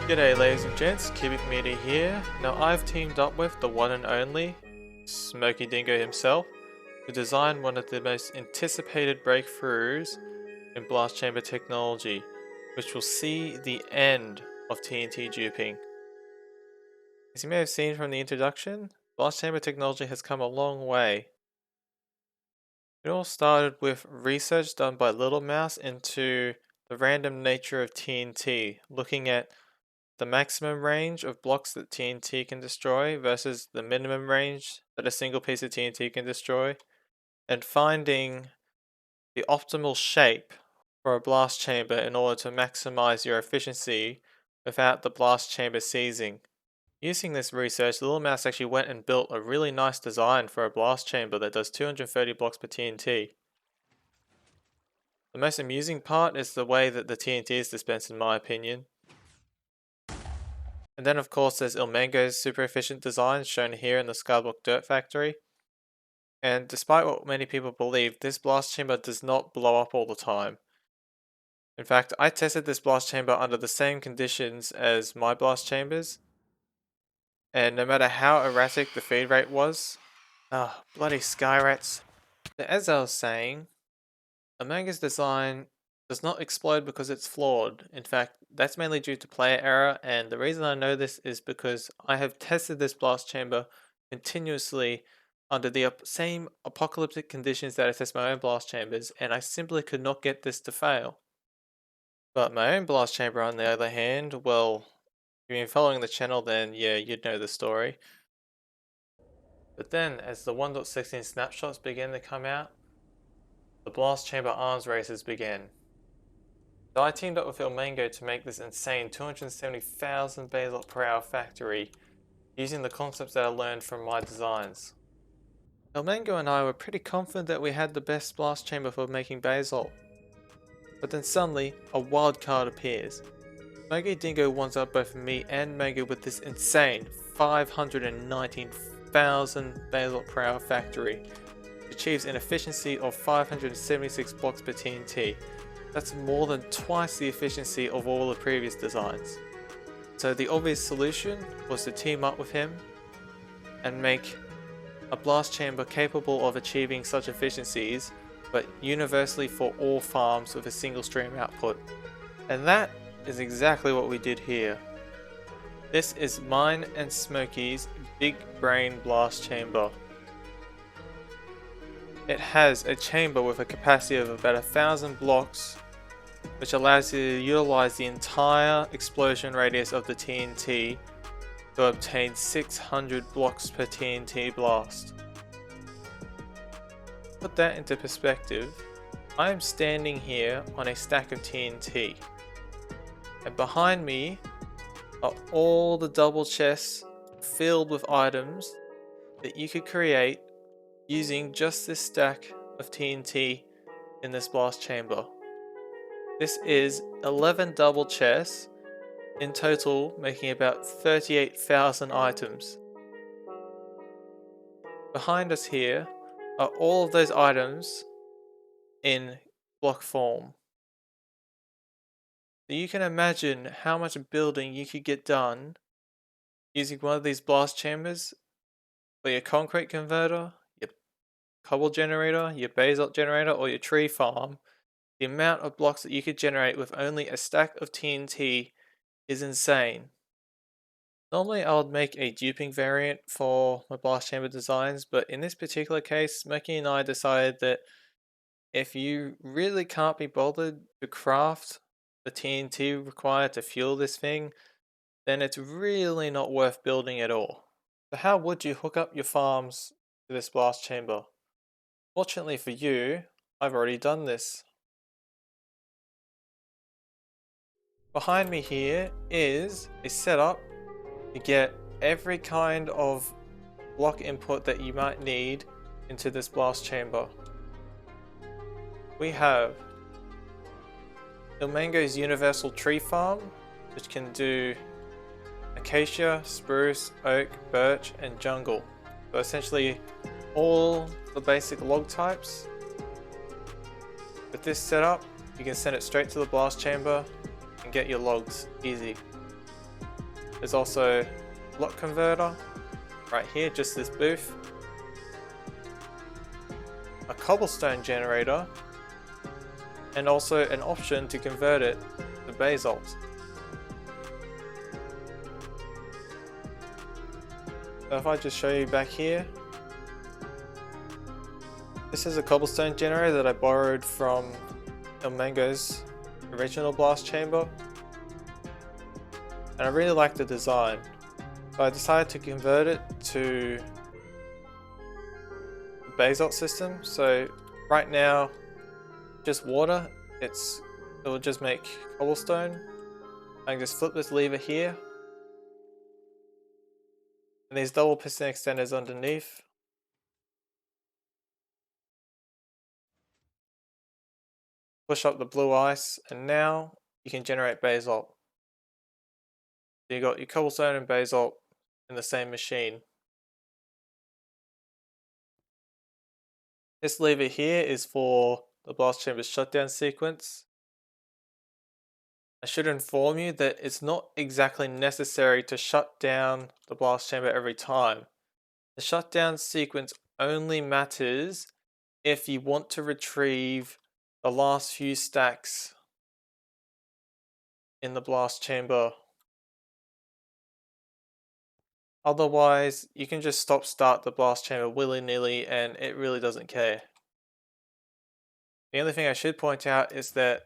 G'day ladies and gents, Cubic Media here. Now I've teamed up with the one and only Smokey Dingo himself to design one of the most anticipated breakthroughs in blast chamber technology, which will see the end of TNT duping. As you may have seen from the introduction, blast chamber technology has come a long way. It all started with research done by Little Mouse into the random nature of TNT, looking at the maximum range of blocks that TNT can destroy versus the minimum range that a single piece of TNT can destroy, and finding the optimal shape for a blast chamber in order to maximize your efficiency without the blast chamber seizing. Using this research, Little Mouse actually went and built a really nice design for a blast chamber that does 230 blocks per TNT. The most amusing part is the way that the TNT is dispensed, in my opinion. And then of course there's Ilmango's super efficient design shown here in the Skyblock Dirt Factory. And despite what many people believe, this blast chamber does not blow up all the time. In fact, I tested this blast chamber under the same conditions as my blast chambers, and no matter how erratic the feed rate was, bloody sky rats. As I was saying, Ilmango's design does not explode because it's flawed. In fact, that's mainly due to player error, and the reason I know this is because I have tested this blast chamber continuously under the same apocalyptic conditions that I test my own blast chambers, and I simply could not get this to fail. But my own blast chamber, on the other hand, well, if you've been following the channel, then yeah, you'd know the story. But then, as the 1.16 snapshots began to come out, the blast chamber arms races began. So I teamed up with Ilmango to make this insane 270,000 basalt per hour factory using the concepts that I learned from my designs. Ilmango and I were pretty confident that we had the best blast chamber for making basalt. But then suddenly, a wild card appears. Smokey Dingo wants up both me and Mango with this insane 519,000 basalt per hour factory, which achieves an efficiency of 576 blocks per TNT. That's more than twice the efficiency of all the previous designs. So the obvious solution was to team up with him and make a blast chamber capable of achieving such efficiencies, but universally for all farms with a single stream output. And that is exactly what we did here. This is mine and Smokey's big brain blast chamber. It has a chamber with a capacity of about 1,000 blocks, which allows you to utilize the entire explosion radius of the TNT to obtain 600 blocks per TNT blast. Put that into perspective, I am standing here on a stack of TNT, and behind me are all the double chests filled with items that you could create using just this stack of TNT in this blast chamber. This is 11 double chests, in total making about 38,000 items. Behind us here are all of those items in block form. So you can imagine how much building you could get done using one of these blast chambers for your concrete converter, your cobble generator, your basalt generator, or your tree farm. The amount of blocks that you could generate with only a stack of TNT is insane. Normally I would make a duping variant for my blast chamber designs, but in this particular case, Smokey and I decided that if you really can't be bothered to craft the TNT required to fuel this thing, then it's really not worth building at all. So how would you hook up your farms to this blast chamber? Fortunately for you, I've already done this. Behind me here is a setup to get every kind of block input that you might need into this blast chamber. We have Ilmango's universal tree farm, which can do acacia, spruce, oak, birch, and jungle. So essentially all the basic log types. With this setup, you can send it straight to the blast chamber and get your logs easy. There's also block converter right here, just this booth. A cobblestone generator, and also an option to convert it to basalt. So if I just show you back here, this is a cobblestone generator that I borrowed from Mango's original blast chamber, and I really like the design. So I decided to convert it to the basalt system. So right now, just water, it will just make cobblestone. I can just flip this lever here, and these double piston extenders underneath push up the blue ice, and now you can generate basalt. So you got your cobblestone and basalt in the same machine. This lever here is for the blast chamber's shutdown sequence. I should inform you that it's not exactly necessary to shut down the blast chamber every time. The shutdown sequence only matters if you want to retrieve the last few stacks in the blast chamber. Otherwise, you can just start the blast chamber willy-nilly and it really doesn't care. The only thing I should point out is that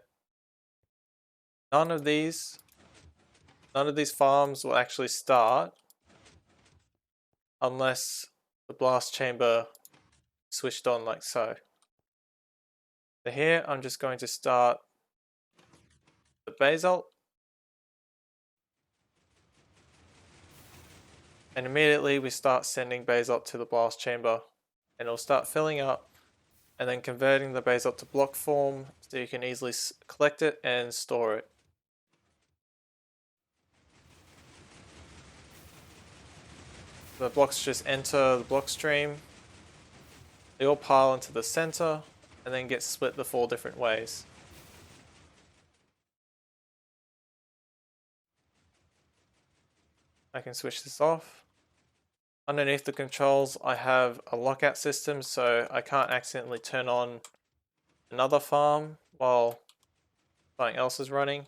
none of these farms will actually start unless the blast chamber switched on like so. So here I'm just going to start the basalt, and immediately we start sending basalt to the blast chamber, and it'll start filling up and then converting the basalt to block form so you can easily collect it and store it. The blocks just enter the block stream, they all pile into the center and then get split the 4 different ways. I can switch this off. Underneath the controls I have a lockout system, so I can't accidentally turn on another farm while something else is running.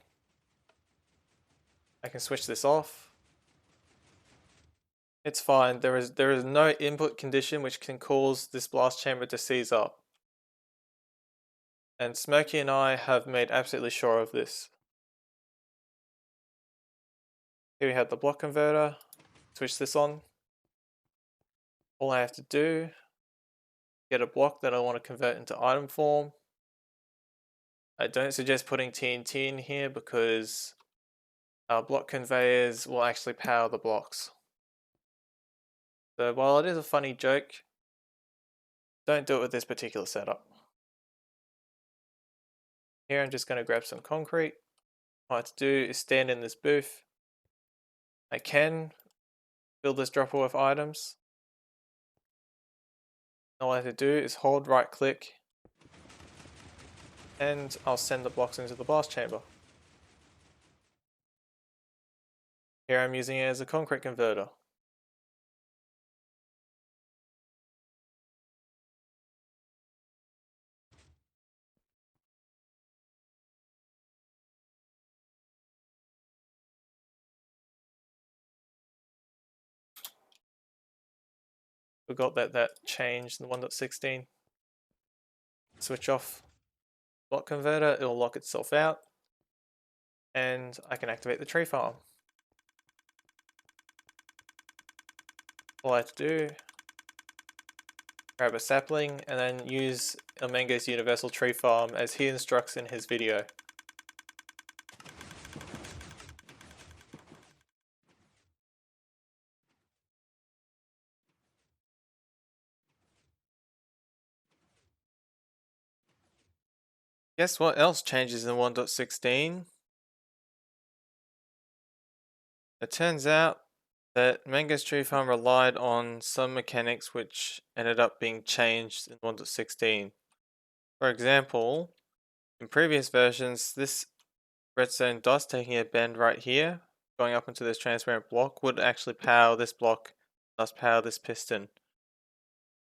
I can switch this off. It's fine, there is no input condition which can cause this blast chamber to seize up. And Smokey and I have made absolutely sure of this. Here we have the block converter. Switch this on. All I have to do, get a block that I want to convert into item form. I don't suggest putting TNT in here because our block conveyors will actually power the blocks. So while it is a funny joke, don't do it with this particular setup. Here I'm just going to grab some concrete. All I have to do is stand in this booth. I can fill this dropper with items. All I have to do is hold right click and I'll send the blocks into the blast chamber. Here I'm using it as a concrete converter. Forgot that changed in 1.16. Switch off block converter, it'll lock itself out, and I can activate the tree farm. All I have to do, grab a sapling and then use Mango's universal tree farm as he instructs in his video. Guess what else changes in 1.16? It turns out that Mango's tree farm relied on some mechanics which ended up being changed in 1.16. For example, in previous versions, this redstone dot's taking a bend right here, going up into this transparent block would actually power this block, thus power this piston.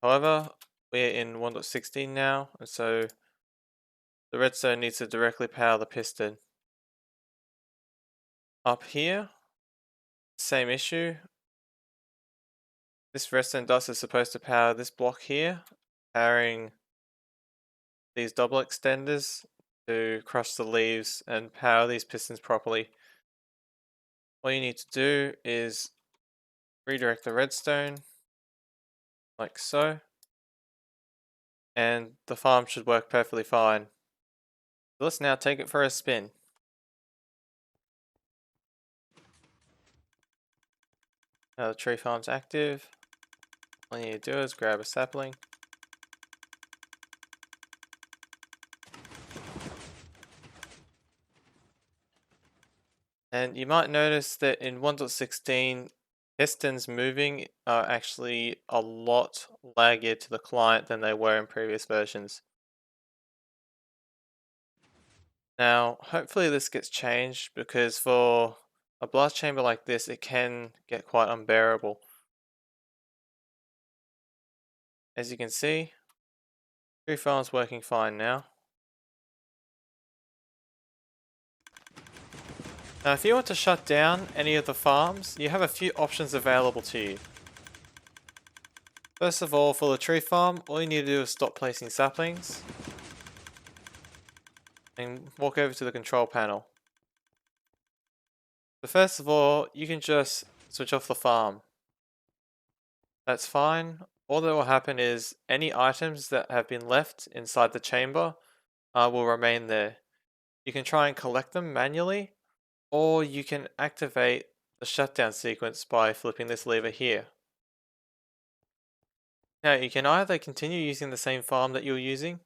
However, we're in 1.16 now, and so the redstone needs to directly power the piston. Up here, same issue. This redstone dust is supposed to power this block here, powering these double extenders to crush the leaves and power these pistons properly. All you need to do is redirect the redstone, like so, and the farm should work perfectly fine. So let's now take it for a spin. Now the tree farm's active. All you need to do is grab a sapling. And you might notice that in 1.16, pistons moving are actually a lot laggier to the client than they were in previous versions. Now, hopefully this gets changed because for a blast chamber like this, it can get quite unbearable. As you can see, tree farm's working fine now. Now, if you want to shut down any of the farms, you have a few options available to you. First of all, for the tree farm, all you need to do is stop placing saplings and walk over to the control panel. So first of all, you can just switch off the farm. That's fine. All that will happen is any items that have been left inside the chamber will remain there. You can try and collect them manually, or you can activate the shutdown sequence by flipping this lever here. Now you can either continue using the same farm that you're using,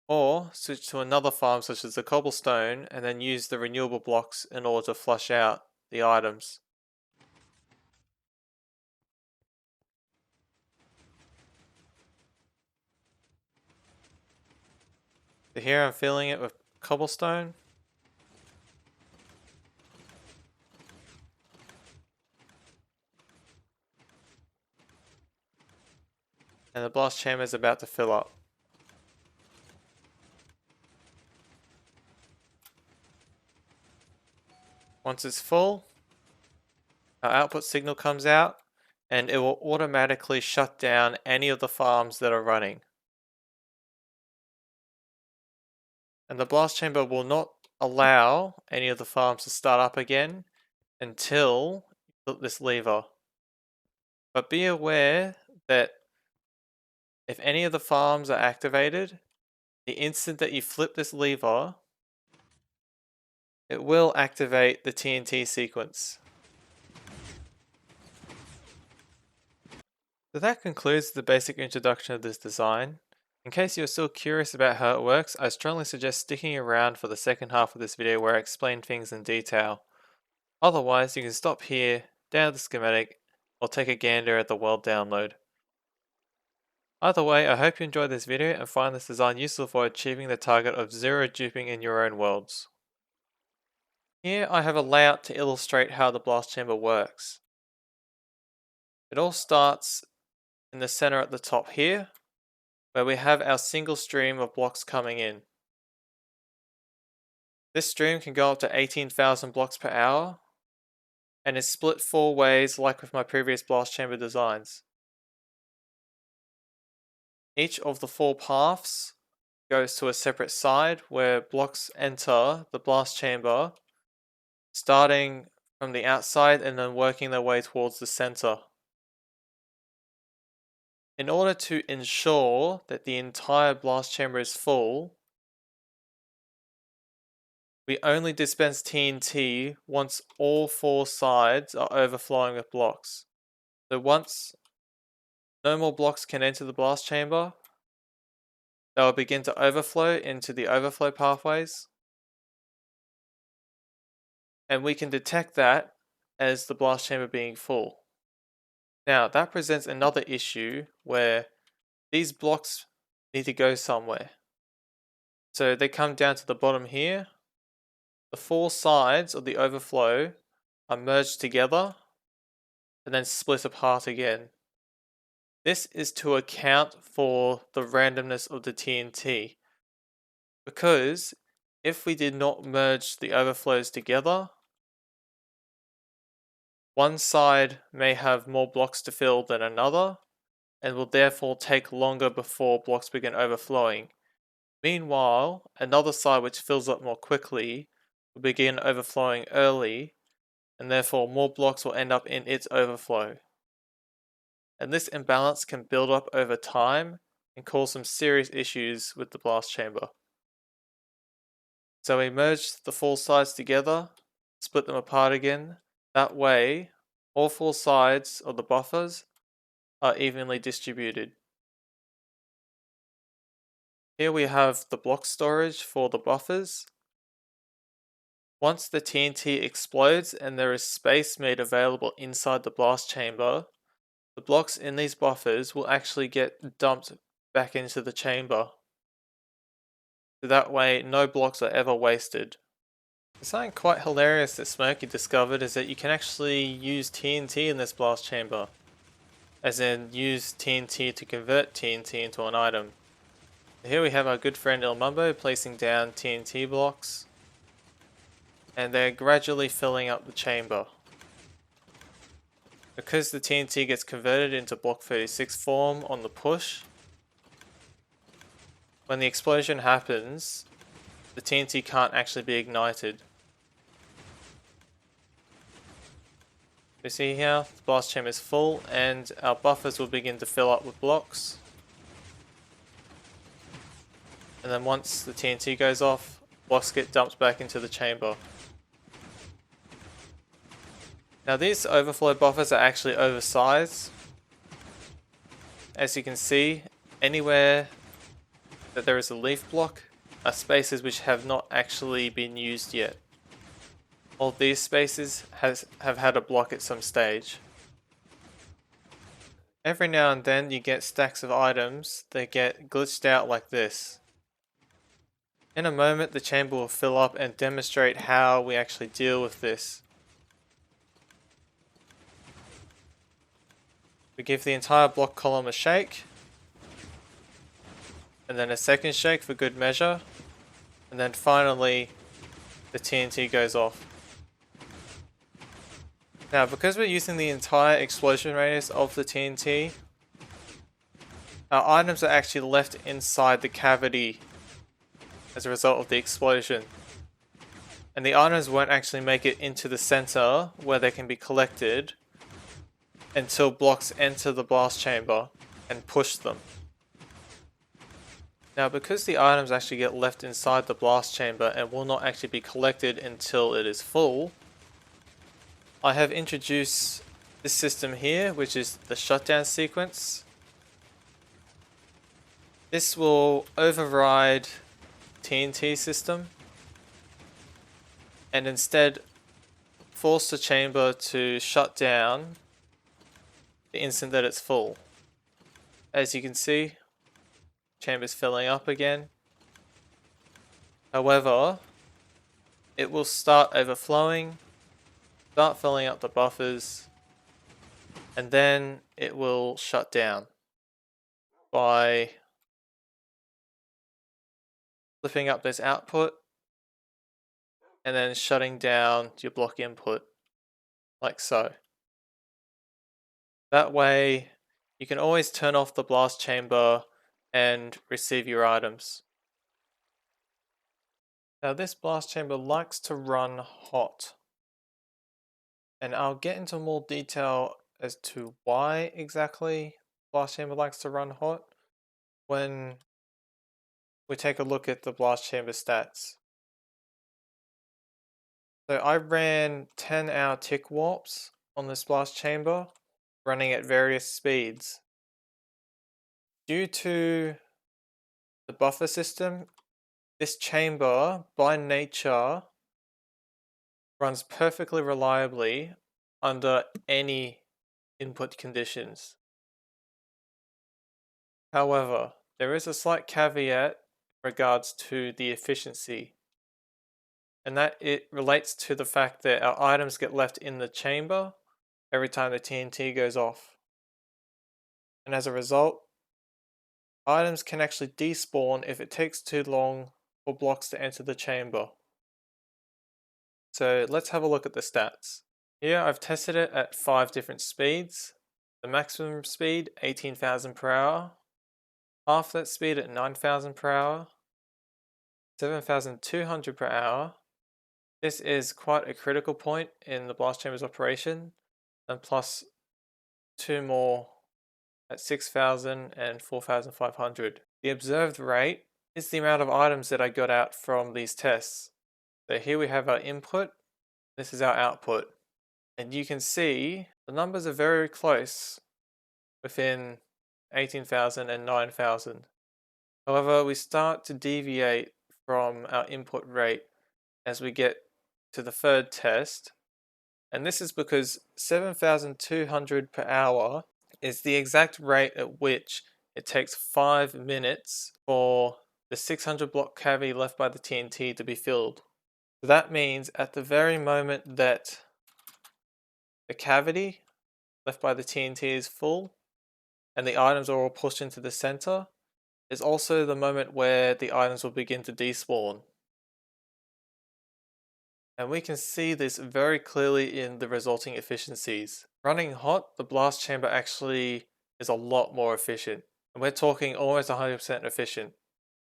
or switch to another farm such as the cobblestone and then use the renewable blocks in order to flush out the items. So here I'm filling it with cobblestone. And the blast chamber is about to fill up. Once it's full, our output signal comes out and it will automatically shut down any of the farms that are running. And the blast chamber will not allow any of the farms to start up again until you flip this lever. But be aware that if any of the farms are activated, the instant that you flip this lever, it will activate the TNT sequence. So that concludes the basic introduction of this design. In case you're still curious about how it works, I strongly suggest sticking around for the second half of this video where I explain things in detail. Otherwise, you can stop here, download the schematic, or take a gander at the world download. Either way, I hope you enjoyed this video and find this design useful for achieving the target of zero duping in your own worlds. Here I have a layout to illustrate how the blast chamber works. It all starts in the center at the top here, where we have our single stream of blocks coming in. This stream can go up to 18,000 blocks per hour, and is split 4 ways like with my previous blast chamber designs. Each of the 4 paths goes to a separate side where blocks enter the blast chamber, starting from the outside and then working their way towards the center. In order to ensure that the entire blast chamber is full, we only dispense TNT once all 4 sides are overflowing with blocks. So once no more blocks can enter the blast chamber, they will begin to overflow into the overflow pathways. And we can detect that as the blast chamber being full. Now that presents another issue where these blocks need to go somewhere. So they come down to the bottom here. The 4 sides of the overflow are merged together and then split apart again. This is to account for the randomness of the TNT, because if we did not merge the overflows together, one side may have more blocks to fill than another, and will therefore take longer before blocks begin overflowing. Meanwhile, another side which fills up more quickly will begin overflowing early, and therefore more blocks will end up in its overflow. And this imbalance can build up over time and cause some serious issues with the blast chamber. So we merge the full sides together, split them apart again. That way, all four sides of the buffers are evenly distributed. Here we have the block storage for the buffers. Once the TNT explodes and there is space made available inside the blast chamber, the blocks in these buffers will actually get dumped back into the chamber. So that way, no blocks are ever wasted. Something quite hilarious that Smokey discovered is that you can actually use TNT in this blast chamber. As in, use TNT to convert TNT into an item. Here we have our good friend El Mumbo placing down TNT blocks, and they're gradually filling up the chamber. Because the TNT gets converted into block 36 form on the push, when the explosion happens, the TNT can't actually be ignited. You see here, the blast chamber is full and our buffers will begin to fill up with blocks. And then once the TNT goes off, blocks get dumped back into the chamber. Now these overflow buffers are actually oversized. As you can see, anywhere that there is a leaf block are spaces which have not actually been used yet. All these spaces have had a block at some stage. Every now and then you get stacks of items that get glitched out like this. In a moment the chamber will fill up and demonstrate how we actually deal with this. We give the entire block column a shake, and then a second shake for good measure, and then finally the TNT goes off. Now because we're using the entire explosion radius of the TNT, our items are actually left inside the cavity as a result of the explosion. And the items won't actually make it into the center where they can be collected until blocks enter the blast chamber and push them. Now because the items actually get left inside the blast chamber and will not actually be collected until it is full, I have introduced this system here, which is the shutdown sequence. This will override TNT system and instead force the chamber to shut down the instant that it's full. As you can see, chamber's filling up again. However, it will start overflowing, start filling up the buffers, and then it will shut down by flipping up this output and then shutting down your block input, like so. That way, you can always turn off the blast chamber and receive your items. Now this blast chamber likes to run hot, and I'll get into more detail as to why exactly blast chamber likes to run hot when we take a look at the blast chamber stats. So I ran 10-hour tick warps on this blast chamber, running at various speeds. Due to the buffer system, this chamber, by nature, runs perfectly reliably under any input conditions. However, there is a slight caveat in regards to the efficiency. and that it relates to the fact that our items get left in the chamber every time the TNT goes off. And as a result, items can actually despawn if it takes too long for blocks to enter the chamber. So let's have a look at the stats. Here I've tested it at 5 different speeds. The maximum speed, 18,000 per hour. Half that speed at 9,000 per hour. 7,200 per hour. This is quite a critical point in the blast chamber's operation, and plus 2 more at 6,000 and 4,500. The observed rate is the amount of items that I got out from these tests. So here we have our input, this is our output. And you can see the numbers are very close within 18,000 and 9,000. However, we start to deviate from our input rate as we get to the third test. And this is because 7,200 per hour is the exact rate at which it takes 5 minutes for the 600 block cavity left by the TNT to be filled. So that means at the very moment that the cavity left by the TNT is full and the items are all pushed into the center, is also the moment where the items will begin to despawn. And we can see this very clearly in the resulting efficiencies. Running hot, the blast chamber actually is a lot more efficient. And we're talking almost 100% efficient.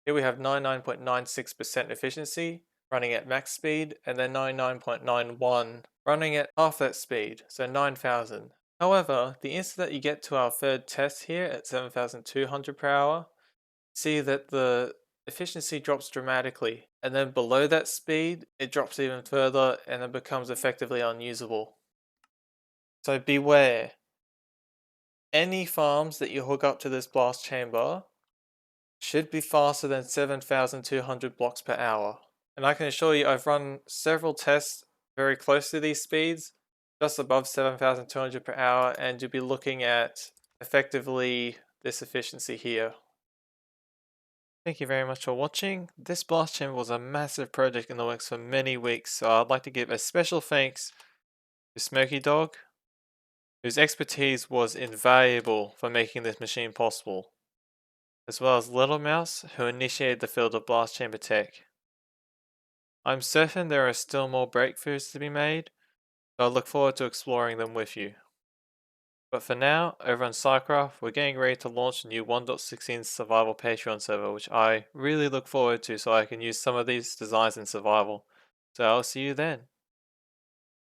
Here we have 99.96% efficiency running at max speed, and then 99.91 running at half that speed, so 9,000. However, the instant that you get to our third test here at 7,200 per hour, see that the efficiency drops dramatically, and then below that speed, it drops even further and then becomes effectively unusable. So beware. Any farms that you hook up to this blast chamber should be faster than 7,200 blocks per hour. And I can assure you I've run several tests very close to these speeds, just above 7,200 per hour, and you'll be looking at effectively this efficiency here. Thank you very much for watching. This blast chamber was a massive project in the works for many weeks, so I'd like to give a special thanks to Smoky Dog, whose expertise was invaluable for making this machine possible, as well as Little Mouse, who initiated the field of blast chamber tech. I'm certain there are still more breakthroughs to be made, so I look forward to exploring them with you. But for now, over on SciCraft, we're getting ready to launch a new 1.16 survival Patreon server, which I really look forward to so I can use some of these designs in survival. So I'll see you then.